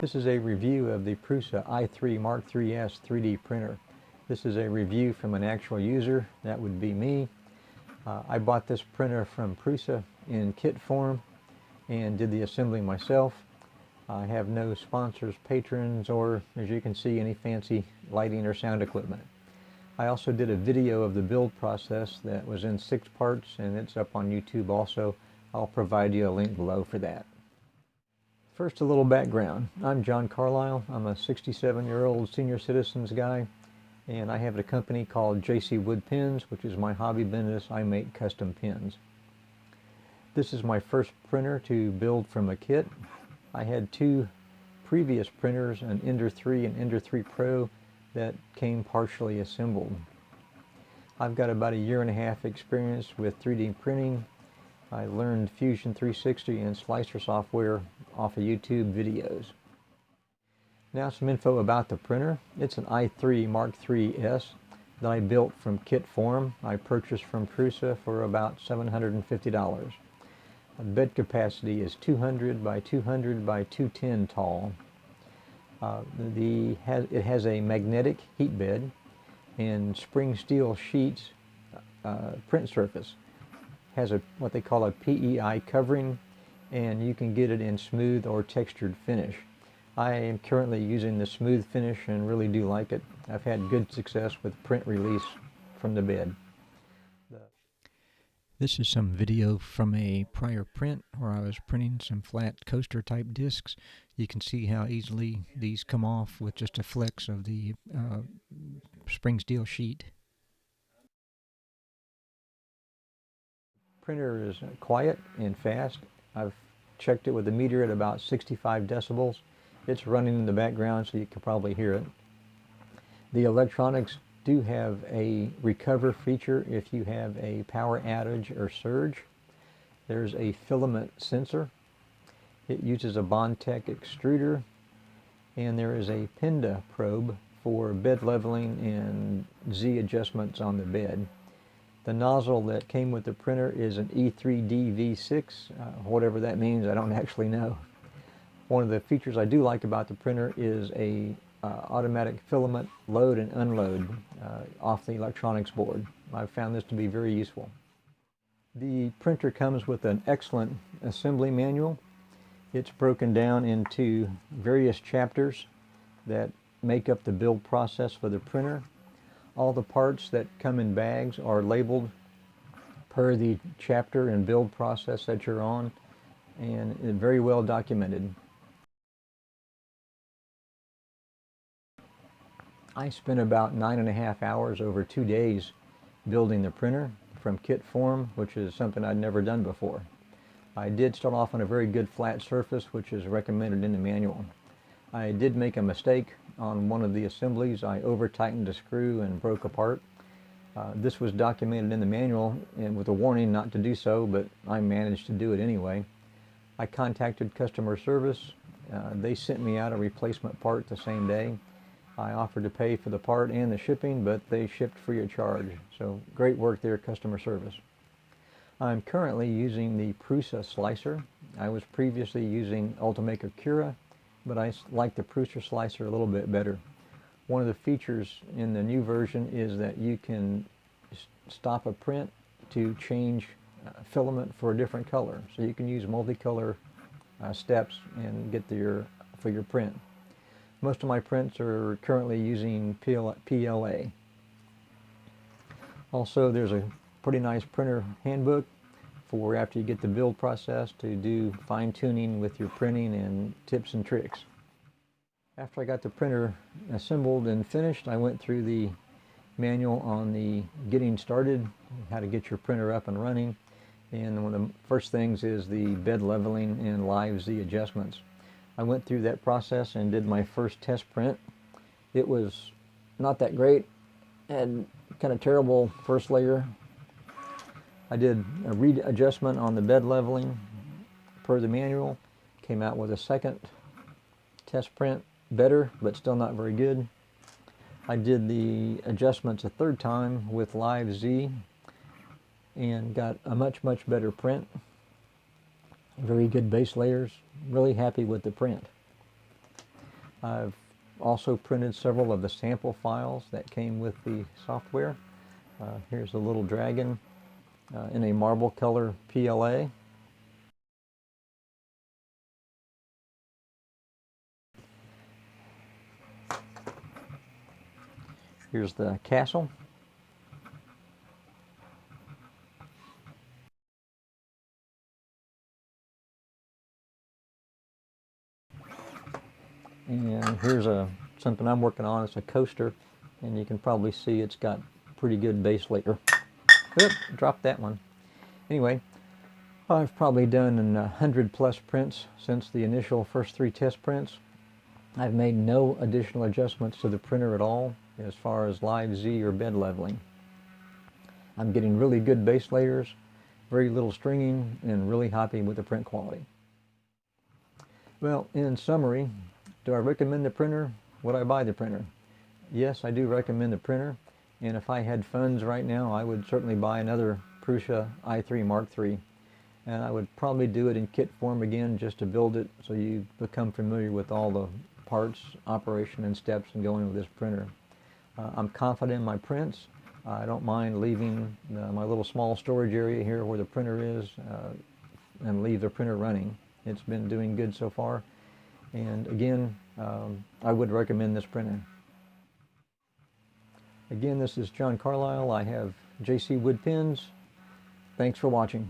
This is a review of the Prusa I3 MK3S 3D printer. This is a review from an actual user. That would be me. I bought this printer from Prusa in kit form and did the assembly myself. I have no sponsors, patrons, or, as you can see, any fancy lighting or sound equipment. I also did a video of the build process that was in 6 parts, and it's up on YouTube also. I'll provide you a link below for that. First, a little background. I'm John Carlisle. I'm a 67-year-old senior citizens guy, and I have a company called JC Wood Pens, which is my hobby business. I make custom pens. This is my first printer to build from a kit. I had 2 previous printers, an Ender 3 and Ender 3 Pro, that came partially assembled. I've got about a 1.5 years experience with 3D printing. I learned Fusion 360 and Slicer software off of YouTube videos. Now some info about the printer. It's an I3 MK3S that I built from kit form. I purchased from Prusa for about $750. The bed capacity is 200 by 200 by 210 tall. It has a magnetic heat bed and spring steel sheets print surface. Has what they call a PEI covering, and you can get it in smooth or textured finish. I am currently using the smooth finish and really do like it. I've had good success with print release from the bed. This is some video from a prior print where I was printing some flat coaster type discs. You can see how easily these come off with just a flex of the spring steel sheet. Printer is quiet and fast. I've checked it with a meter at about 65 decibels. It's running in the background, so you can probably hear it. The electronics do have a recover feature if you have a power outage or surge. There's a filament sensor. It uses a Bondtech extruder, and there is a Penda probe for bed leveling and Z adjustments on the bed. The nozzle that came with the printer is an E3 V6, whatever that means, I don't actually know. One of the features I do like about the printer is a automatic filament load and unload off the electronics board. I've found this to be very useful. The printer comes with an excellent assembly manual. It's broken down into various chapters that make up the build process for the printer. All the parts that come in bags are labeled per the chapter and build process that you're on, and very well documented. I spent about 9.5 hours over 2 days building the printer from kit form, which is something I'd never done before. I did start off on a very good flat surface, which is recommended in the manual. I did make a mistake on one of the assemblies. I over-tightened a screw and broke apart. This was documented in the manual and with a warning not to do so, but I managed to do it anyway. I contacted customer service. They sent me out a replacement part the same day. I offered to pay for the part and the shipping, but they shipped free of charge. So great work there, customer service. I'm currently using the Prusa slicer. I was previously using Ultimaker Cura, but I like the Prusa slicer a little bit better. One of the features in the new version is that you can stop a print to change filament for a different color. So you can use multicolor steps and get for your print. Most of my prints are currently using PLA. Also, there's a pretty nice printer handbook for after you get the build process to do fine-tuning with your printing and tips and tricks. After I got the printer assembled and finished, I went through the manual on the getting started, how to get your printer up and running, and one of the first things is the bed leveling and live Z adjustments. I went through that process and did my first test print. It was not that great, had kind of terrible first layer. I did a readjustment on the bed leveling per the manual, came out with a second test print, better, but still not very good. I did the adjustments a third time with Live Z and got a much better print. Very good base layers. Really happy with the print. I've also printed several of the sample files that came with the software. Here's a little dragon in a marble color PLA. Here's the castle. And here's something I'm working on. It's a coaster, and you can probably see it's got pretty good base layer. Oop, dropped that one. Anyway, I've probably done 100 plus prints since the initial first 3 test prints. I've made no additional adjustments to the printer at all as far as live Z or bed leveling. I'm getting really good base layers, very little stringing, and really happy with the print quality. Well, in summary, do I recommend the printer? Would I buy the printer? Yes, I do recommend the printer, and if I had funds right now, I would certainly buy another Prusa i3 MK3, and I would probably do it in kit form again just to build it so you become familiar with all the parts, operation, and steps in going with this printer. I'm confident in my prints. I don't mind leaving my little small storage area here where the printer is and leave the printer running. It's been doing good so far, and again, I would recommend this printer. Again, this is John Carlisle. I have JC Wood Pens. Thanks for watching.